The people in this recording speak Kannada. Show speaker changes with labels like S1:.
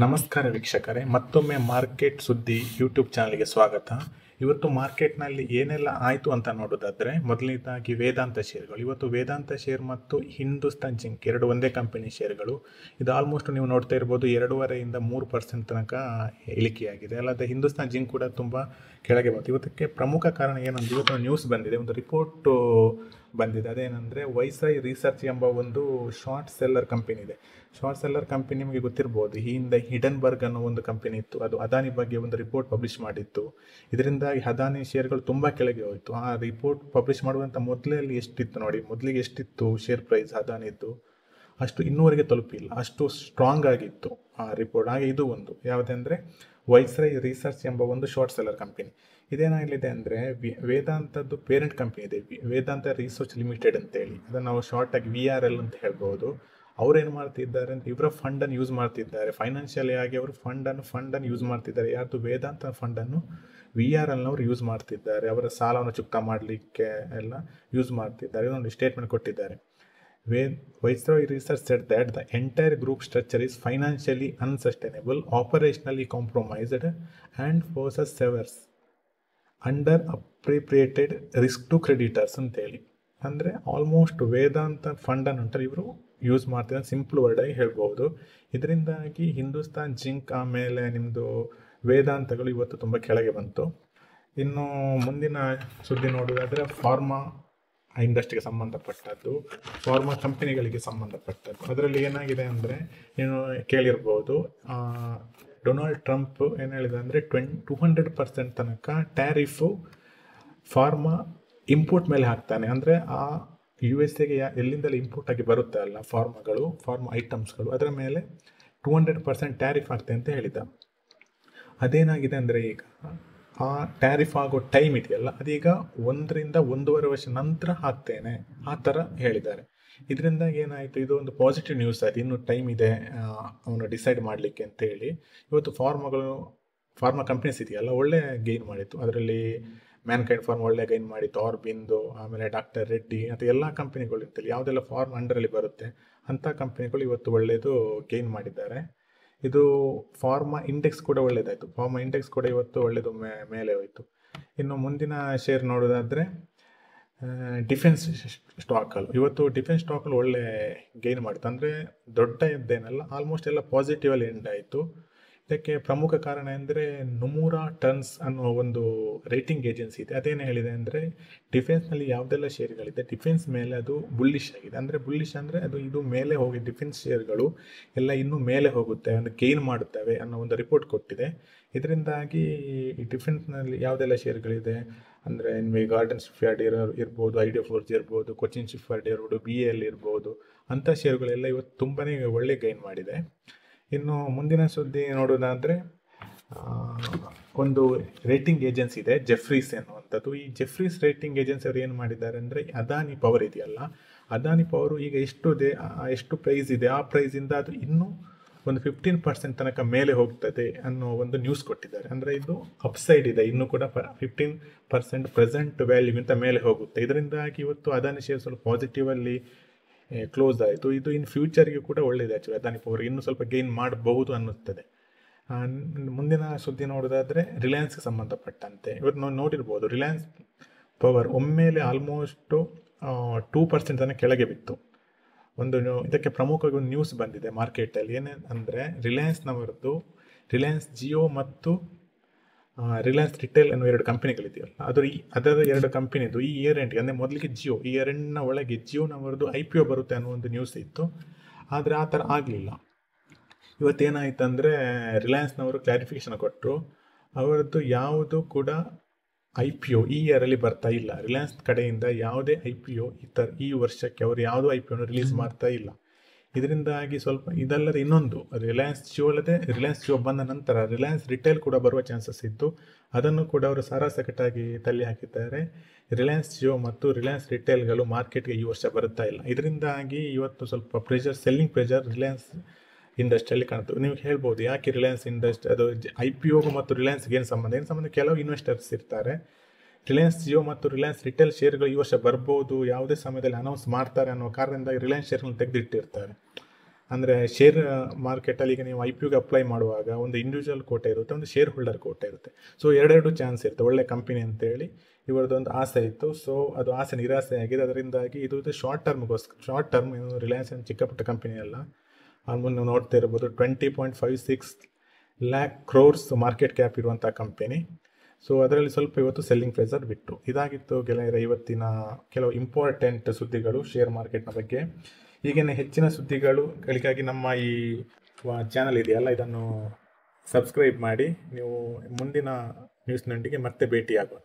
S1: ನಮಸ್ಕಾರ ವೀಕ್ಷಕರೇ, ಮತ್ತೊಮ್ಮೆ ಮಾರ್ಕೆಟ್ ಸುದ್ದಿ ಯೂಟ್ಯೂಬ್ ಚಾನಲ್ಗೆ ಸ್ವಾಗತ. ಇವತ್ತು ಮಾರ್ಕೆಟ್ನಲ್ಲಿ ಏನೆಲ್ಲ ಆಯಿತು ಅಂತ ನೋಡೋದಾದರೆ, ಮೊದಲನೇದಾಗಿ ವೇದಾಂತ ಶೇರ್ಗಳು. ಇವತ್ತು ವೇದಾಂತ ಶೇರ್ ಮತ್ತು ಹಿಂದೂಸ್ತಾನ್ ಜಿಂಕ್ ಎರಡು ಒಂದೇ ಕಂಪನಿ ಶೇರ್ಗಳು. ಇದು ಆಲ್ಮೋಸ್ಟ್ ನೀವು ನೋಡ್ತಾ ಇರ್ಬೋದು 2.5% 3% ತನಕ ಇಳಿಕೆಯಾಗಿದೆ. ಅಲ್ಲದೆ ಹಿಂದೂಸ್ತಾನ್ ಜಿಂಕ್ ಕೂಡ ತುಂಬ ಕೆಳಗೆ ಬಂತು. ಇವತ್ತಕ್ಕೆ ಪ್ರಮುಖ ಕಾರಣ ಏನಂದ್ರೆ, ಇವತ್ತು ನ್ಯೂಸ್ ಬಂದಿದೆ, ಒಂದು ರಿಪೋರ್ಟ್ ಬಂದಿದೆ. ಅದೇನೆಂದರೆ ವೈಸ್ರಾಯ್ ರಿಸರ್ಚ್ ಎಂಬ ಒಂದು ಶಾರ್ಟ್ ಸೆಲ್ಲರ್ ಕಂಪನಿ ಇದೆ. ಶಾರ್ಟ್ ಸೆಲ್ಲರ್ ಕಂಪನಿ ನಿಮಗೆ ಗೊತ್ತಿರ್ಬೋದು, ಈ ಹಿಂದೆ ಹಿಡನ್ಬರ್ಗ್ ಅನ್ನೋ ಒಂದು ಕಂಪನಿ ಇತ್ತು, ಅದು ಅದಾನಿ ಬಗ್ಗೆ ಒಂದು ರಿಪೋರ್ಟ್ ಪಬ್ಲಿಷ್ ಮಾಡಿತ್ತು. ಇದರಿಂದಾಗಿ ಅದಾನಿ ಶೇರ್ಗಳು ತುಂಬ ಕೆಳಗೆ ಹೋಯಿತು. ಆ ರಿಪೋರ್ಟ್ ಪಬ್ಲಿಷ್ ಮಾಡುವಂಥ ಮೊದಲೇ ಎಷ್ಟಿತ್ತು ನೋಡಿ, ಮೊದಲಿಗೆ ಎಷ್ಟಿತ್ತು ಶೇರ್ ಪ್ರೈಸ್ ಅದಾನಿದ್ದು, ಅಷ್ಟು ಇನ್ನೂವರೆಗೆ ತಲುಪಿಲ್ಲ, ಅಷ್ಟು ಸ್ಟ್ರಾಂಗ್ ಆಗಿತ್ತು ಆ ರಿಪೋರ್ಟ್. ಹಾಗೆ ಇದು ಒಂದು ಯಾವುದಂದರೆ ವೈಸ್ರಾಯ್ ರಿಸರ್ಚ್ ಎಂಬ ಒಂದು ಶಾರ್ಟ್ ಸೆಲ್ಲರ್ ಕಂಪನಿ. ಇದೇನಾಗಲಿದೆ ಅಂದರೆ ವೇದಾಂತದ್ದು ಪೇರೆಂಟ್ ಕಂಪನಿ ಇದೆ, ವೇದಾಂತ ರಿಸರ್ಚ್ ಲಿಮಿಟೆಡ್ ಅಂತೇಳಿ, ಅದನ್ನು ನಾವು ಶಾರ್ಟಾಗಿ VRL ಅಂತ ಹೇಳ್ಬೋದು. ಅವ್ರೇನು ಮಾಡ್ತಿದ್ದಾರೆ ಅಂತ ಇವರ ಫಂಡನ್ನು ಯೂಸ್ ಮಾಡ್ತಿದ್ದಾರೆ, ಫೈನಾನ್ಷಿಯಲಿ ಆಗಿ ಅವರು ಫಂಡನ್ನು ಯೂಸ್ ಮಾಡ್ತಿದ್ದಾರೆ. ಯಾರ್ದು ವೇದಾಂತ ಫಂಡನ್ನು VRLನವರು ಯೂಸ್ ಮಾಡ್ತಿದ್ದಾರೆ, ಅವರ ಸಾಲವನ್ನು ಚುಕ್ತಾ ಮಾಡಲಿಕ್ಕೆ ಎಲ್ಲ ಯೂಸ್ ಮಾಡ್ತಿದ್ದಾರೆ. ಇದೊಂದು ಸ್ಟೇಟ್ಮೆಂಟ್ ಕೊಟ್ಟಿದ್ದಾರೆ. Viceroy Research said that the entire group structure is financially unsustainable, operationally compromised, and poses severe under appropriated risk to creditors ಅಂತೇಳಿ. ಅಂದರೆ ಆಲ್ಮೋಸ್ಟ್ ವೇದಾಂತ ಫಂಡನ್ನು ಉಂಟಲ್ಲ ಇವರು ಯೂಸ್ ಮಾಡ್ತಿದ್ದಾರೆ, ಸಿಂಪಲ್ ವರ್ಡಾಗಿ ಹೇಳ್ಬೋದು. ಇದರಿಂದಾಗಿ ಹಿಂದೂಸ್ತಾನ್ ಜಿಂಕ್ ಆಮೇಲೆ ನಿಮ್ಮದು ವೇದಾಂತಗಳು ಇವತ್ತು ತುಂಬ ಕೆಳಗೆ ಬಂತು. ಇನ್ನು ಮುಂದಿನ ಸುದ್ದಿ ನೋಡೋದಾದರೆ ಫಾರ್ಮಾ ಇಂಡಸ್ಟ್ರಿಗೆ ಸಂಬಂಧಪಟ್ಟದ್ದು, ಫಾರ್ಮಾ ಕಂಪನಿಗಳಿಗೆ ಸಂಬಂಧಪಟ್ಟದ್ದು. ಅದರಲ್ಲಿ ಏನಾಗಿದೆ ಅಂದರೆ, ನೀನು ಕೇಳಿರ್ಬೋದು, ಡೊನಾಲ್ಡ್ ಟ್ರಂಪ್ ಏನು ಹೇಳಿದೆ ಅಂದರೆ 200% ತನಕ ಟ್ಯಾರಿಫು ಫಾರ್ಮಾ ಇಂಪೋರ್ಟ್ ಮೇಲೆ ಹಾಕ್ತಾನೆ. ಅಂದರೆ ಆ USA ಎಲ್ಲಿಂದಲೇ ಇಂಪೋರ್ಟ್ ಆಗಿ ಬರುತ್ತೆ ಅಲ್ಲ ಫಾರ್ಮಾ ಐಟಮ್ಸ್ಗಳು, ಅದರ ಮೇಲೆ 200% ಟ್ಯಾರಿಫ್ ಆಗ್ತದೆ ಅಂತ ಹೇಳಿದ. ಅದೇನಾಗಿದೆ ಅಂದರೆ, ಈಗ ಆ ಟ್ಯಾರಿಫ್ ಆಗೋ ಟೈಮ್ ಇದೆಯಲ್ಲ, ಅದೀಗ 1 ರಿಂದ 1.5 ವರ್ಷ ನಂತರ ಹಾಕ್ತೇನೆ ಆ ಥರ ಹೇಳಿದ್ದಾರೆ. ಇದರಿಂದಾಗಿ ಏನಾಯಿತು, ಇದು ಒಂದು ಪಾಸಿಟಿವ್ ನ್ಯೂಸ್ ಆಯಿತು. ಇನ್ನೂ ಟೈಮ್ ಇದೆ ಅವನು ಡಿಸೈಡ್ ಮಾಡಲಿಕ್ಕೆ ಅಂತೇಳಿ. ಇವತ್ತು ಫಾರ್ಮಾ ಕಂಪ್ನೀಸ್ ಇದೆಯಲ್ಲ ಒಳ್ಳೆ ಗೈನ್ ಮಾಡಿತ್ತು. ಅದರಲ್ಲಿ ಮ್ಯಾನ್ಕೈಂಡ್ ಫಾರ್ಮ್ ಒಳ್ಳೆ ಗೈನ್ ಮಾಡಿತ್ತು, ಆರ್ಬಿಂದು, ಆಮೇಲೆ ಡಾಕ್ಟರ್ ರೆಡ್ಡಿ, ಮತ್ತು ಎಲ್ಲ ಕಂಪನಿಗಳು ಇರ್ತಲ್ಲ, ಯಾವುದೆಲ್ಲ ಫಾರ್ಮ್ ಅಂಡರಲ್ಲಿ ಬರುತ್ತೆ ಅಂಥ ಕಂಪನಿಗಳು ಇವತ್ತು ಒಳ್ಳೆಯದು ಗೈನ್ ಮಾಡಿದ್ದಾರೆ. ಇದು ಫಾರ್ಮಾ ಇಂಡೆಕ್ಸ್ ಕೂಡ ಒಳ್ಳೆಯದಾಯಿತು, ಫಾರ್ಮಾ ಇಂಡೆಕ್ಸ್ ಕೂಡ ಇವತ್ತು ಒಳ್ಳೆಯದು ಮೇಲೆ ಹೋಯಿತು. ಇನ್ನು ಮುಂದಿನ ಶೇರ್ ನೋಡೋದಾದರೆ ಡಿಫೆನ್ಸ್ ಸ್ಟಾಕಲ್ಲಿ ಇವತ್ತು ಡಿಫೆನ್ಸ್ ಸ್ಟಾಕಲ್ಲಿ ಒಳ್ಳೆ ಗೈನ್ ಮಾಡಿತು. ಅಂದರೆ ದೊಡ್ಡ ಎದ್ದೇನಲ್ಲ, ಆಲ್ಮೋಸ್ಟ್ ಎಲ್ಲ ಪಾಸಿಟಿವಲ್ಲಿ ಎಂಡ್ ಆಯಿತು. ಇದಕ್ಕೆ ಪ್ರಮುಖ ಕಾರಣ ಎಂದರೆ ನೊಮುರಾ ಟರ್ನ್ಸ್ ಅನ್ನೋ ಒಂದು ರೇಟಿಂಗ್ ಏಜೆನ್ಸಿ ಇದೆ. ಅದೇನು ಹೇಳಿದೆ ಅಂದರೆ, ಡಿಫೆನ್ಸ್ನಲ್ಲಿ ಯಾವುದೆಲ್ಲ ಶೇರ್ಗಳಿದೆ ಡಿಫೆನ್ಸ್ ಮೇಲೆ ಅದು ಬುಲ್ಲಿಶ್ ಆಗಿದೆ. ಅಂದರೆ ಬುಲ್ಲಿಶ್ ಅಂದರೆ ಇದು ಮೇಲೆ ಹೋಗಿ ಡಿಫೆನ್ಸ್ ಶೇರ್ಗಳು ಎಲ್ಲ ಇನ್ನೂ ಮೇಲೆ ಹೋಗುತ್ತೆ, ಒಂದು ಗೈನ್ ಮಾಡುತ್ತವೆ ಅನ್ನೋ ಒಂದು ರಿಪೋರ್ಟ್ ಕೊಟ್ಟಿದೆ. ಇದರಿಂದಾಗಿ ಈ ಡಿಫೆನ್ಸ್ನಲ್ಲಿ ಯಾವುದೆಲ್ಲ ಶೇರ್ಗಳಿದೆ ಅಂದರೆ, ನಿಮಗೆ ಗಾರ್ಡನ್ ಶಿಪ್ಯಾರ್ಡ್ ಇರ್ಬೋದು, ಐಡಿಯಾ ಫೋರ್ಜ್ ಇರ್ಬೋದು, ಕೊಚ್ಚಿನ್ ಶಿಪ್ಯಾರ್ಡ್ ಇರ್ಬೋದು, BAL ಇರ್ಬೋದು, ಅಂಥ ಶೇರುಗಳೆಲ್ಲ ಇವತ್ತು ತುಂಬಾ ಒಳ್ಳೆ ಗೈನ್ ಮಾಡಿದೆ. ಇನ್ನು ಮುಂದಿನ ಸುದ್ದಿ ನೋಡೋದಾದರೆ, ಒಂದು ರೇಟಿಂಗ್ ಏಜೆನ್ಸಿ ಇದೆ ಜೆಫ್ರೀಸ್ ಎನ್ನುವಂಥದ್ದು. ಈ ಜೆಫ್ರೀಸ್ ರೇಟಿಂಗ್ ಏಜೆನ್ಸಿ ಅವರು ಏನು ಮಾಡಿದ್ದಾರೆ ಅಂದರೆ, ಅದಾನಿ ಪವರ್ ಇದೆಯಲ್ಲ, ಅದಾನಿ ಪವರು ಈಗ ಎಷ್ಟು ಪ್ರೈಸ್ ಇದೆ ಆ ಪ್ರೈಸಿಂದ ಅದು ಇನ್ನೂ ಒಂದು 15% ತನಕ ಮೇಲೆ ಹೋಗ್ತದೆ ಅನ್ನೋ ಒಂದು ನ್ಯೂಸ್ ಕೊಟ್ಟಿದ್ದಾರೆ. ಅಂದರೆ ಇದು ಅಪ್ಸೈಡ್ ಇದೆ, ಇನ್ನೂ ಕೂಡ 15% ಪ್ರೆಸೆಂಟ್ ವ್ಯಾಲ್ಯೂಗಿಂತ ಮೇಲೆ ಹೋಗುತ್ತೆ. ಇದರಿಂದಾಗಿ ಇವತ್ತು ಅದಾನಿ ಶೇರ್ ಸ್ವಲ್ಪ ಪಾಸಿಟಿವಲ್ಲಿ ಕ್ಲೋಸ್ ಆಯಿತು. ಇದು ಇನ್ ಫ್ಯೂಚರ್ಗೆ ಕೂಡ ಒಳ್ಳೆಯದು. ಆ್ಯಕ್ಚುಲಿ ಅದಾನಿ ಪವರ್ ಇನ್ನೂ ಸ್ವಲ್ಪ ಗೈನ್ ಮಾಡಬಹುದು ಅನ್ನಿಸ್ತದೆ. ಮುಂದಿನ ಸುದ್ದಿ ನೋಡೋದಾದರೆ ರಿಲಯನ್ಸ್ಗೆ ಸಂಬಂಧಪಟ್ಟಂತೆ ಇವತ್ತು ನಾವು ನೋಡಿರ್ಬೋದು, ರಿಲಯನ್ಸ್ ಪವರ್ ಒಮ್ಮೆಲೆ ಆಲ್ಮೋಸ್ಟು 2% ತನಕ ಕೆಳಗೆ ಬಿತ್ತು. ಇದಕ್ಕೆ ಪ್ರಮುಖವಾಗಿ ಒಂದು ನ್ಯೂಸ್ ಬಂದಿದೆ ಮಾರ್ಕೆಟಲ್ಲಿ. ಏನೆಂದರೆ, ರಿಲಯನ್ಸ್ನವರದ್ದು ರಿಲಯನ್ಸ್ ಜಿಯೋ ಮತ್ತು ರಿಲಯನ್ಸ್ ರಿಟೇಲ್ ಅನ್ನೋ 2 ಕಂಪನಿಗಳಿದೆಯಲ್ಲ, ಅದರ 2 ಕಂಪನಿದು ಈ ಇಯರ್ ಎಂಡ್ಗೆ, ಅಂದರೆ ಮೊದಲಿಗೆ ಜಿಯೋ, ಈ ಇಯರ್ ಎಂಡ್ನ ಒಳಗೆ ಜಿಯೋನವರದ್ದು IPO ಬರುತ್ತೆ ಅನ್ನೋ ಒಂದು ನ್ಯೂಸ್ ಇತ್ತು. ಆದರೆ ಆ ಥರ ಆಗಲಿಲ್ಲ. ಇವತ್ತೇನಾಯಿತು ಅಂದರೆ, ರಿಲಯನ್ಸ್ನವರು ಕ್ಲಾರಿಫಿಕೇಷನ್ ಕೊಟ್ಟರು, ಅವರದ್ದು ಯಾವುದು ಕೂಡ IPO ಈ ಇಯರಲ್ಲಿ ಬರ್ತಾ ಇಲ್ಲ. ರಿಲಯನ್ಸ್ ಕಡೆಯಿಂದ ಯಾವುದೇ IPO ಈ ವರ್ಷಕ್ಕೆ ಅವರು ಯಾವುದೋ IPOನ ರಿಲೀಸ್ ಮಾಡ್ತಾ ಇಲ್ಲ. ಇದರಿಂದಾಗಿ ಸ್ವಲ್ಪ ಇದಲ್ಲದೆ ಇನ್ನೊಂದು ರಿಲಯನ್ಸ್ ಜಿಯೋ ಬಂದ ನಂತರ ರಿಲಯನ್ಸ್ ರಿಟೇಲ್ ಕೂಡ ಬರುವ ಚಾನ್ಸಸ್ ಇತ್ತು. ಅದನ್ನು ಕೂಡ ಅವರು ಸಾರಾಸಗಟಾಗಿ ತಳ್ಳಿ ಹಾಕಿದ್ದಾರೆ. ರಿಲಯನ್ಸ್ ಜಿಯೋ ಮತ್ತು ರಿಲಯನ್ಸ್ ರಿಟೇಲ್ಗಳು ಮಾರ್ಕೆಟ್ಗೆ ಈ ವರ್ಷ ಬರುತ್ತಾ ಇಲ್ಲ. ಇದರಿಂದಾಗಿ ಇವತ್ತು ಸ್ವಲ್ಪ ಸೆಲ್ಲಿಂಗ್ ಪ್ರೆಷರ್ ರಿಲಯನ್ಸ್ ಇಂಡಸ್ಟ್ರಿಯಲ್ಲಿ ಕಾಣ್ತದೆ. ನೀವು ಹೇಳ್ಬೋದು, ಯಾಕೆ ರಿಲಯನ್ಸ್ ಇಂಡಸ್ಟ್ರಿ ಅದು IPOಗೂ ಮತ್ತು ರಿಲಯನ್ಸ್ಗೆ ಏನು ಸಂಬಂಧ? ಕೆಲವು ಇನ್ವೆಸ್ಟರ್ಸ್ ಇರ್ತಾರೆ, ರಿಲಯನ್ಸ್ ಜಿಯೋ ಮತ್ತು ರಿಲಯನ್ಸ್ ರಿಟೇಲ್ ಶೇರ್ಗಳು ಈ ವರ್ಷ ಬರ್ಬೋದು, ಯಾವುದೇ ಸಮಯದಲ್ಲಿ ಅನೌನ್ಸ್ ಮಾಡ್ತಾರೆ ಅನ್ನೋ ಕಾರಣದಿಂದ ರಿಲಯನ್ಸ್ ಶೇರ್ಗಳನ್ನು ತೆಗೆದಿಟ್ಟಿರ್ತಾರೆ. ಅಂದರೆ ಶೇರ್ ಮಾರ್ಕೆಟಲ್ಲಿ ಈಗ ನೀವು IPOಗೆ ಅಪ್ಲೈ ಮಾಡುವಾಗ ಒಂದು ಇಂಡಿವಿಜುವಲ್ ಕೋಟೆ ಇರುತ್ತೆ, ಒಂದು ಶೇರ್ ಹೋಲ್ಡರ್ ಕೋಟೆ ಇರುತ್ತೆ. ಸೊ ಎರಡೆರಡು ಚಾನ್ಸ್ ಇರುತ್ತೆ. ಒಳ್ಳೆ ಕಂಪನಿ ಅಂತೇಳಿ ಇವರದೊಂದು ಆಸೆ ಇತ್ತು. ಸೊ ಅದು ಆಸೆ ನಿರಾಸೆ ಆಗಿದೆ. ಅದರಿಂದಾಗಿ ಇದು ಶಾರ್ಟ್ ಟರ್ಮ್ ರಿಲಯನ್ಸ್ ಏನು ಚಿಕ್ಕ ಪುಟ್ಟ ಕಂಪನಿ ಅಲ್ಲ. ಆಲ್ಮೋಸ್ಟ್ ನೀವು ನೋಡ್ತಾ ಇರ್ಬೋದು 20.56 lakh crores ಮಾರ್ಕೆಟ್ ಕ್ಯಾಪ್ ಇರುವಂಥ ಕಂಪನಿ. ಸೊ ಅದರಲ್ಲಿ ಸ್ವಲ್ಪ ಇವತ್ತು ಸೆಲ್ಲಿಂಗ್ ಪ್ರೆಸರ್ ಬಿಟ್ಟು. ಇದಾಗಿತ್ತು ಗೆಳೆಯರ ಇವತ್ತಿನ ಕೆಲವು ಇಂಪಾರ್ಟೆಂಟ್ ಸುದ್ದಿಗಳು ಶೇರ್ ಮಾರ್ಕೆಟ್ನ ಬಗ್ಗೆ. ಹೀಗೇನೆ ಹೆಚ್ಚಿನ ಸುದ್ದಿಗಳಿಗಾಗಿ ನಮ್ಮ ಈ ಚಾನಲ್ ಇದೆಯಲ್ಲ, ಇದನ್ನು ಸಬ್ಸ್ಕ್ರೈಬ್ ಮಾಡಿ. ನೀವು ಮುಂದಿನ ನ್ಯೂಸ್ನೊಂದಿಗೆ ಮತ್ತೆ ಭೇಟಿಯಾಗೋಣ.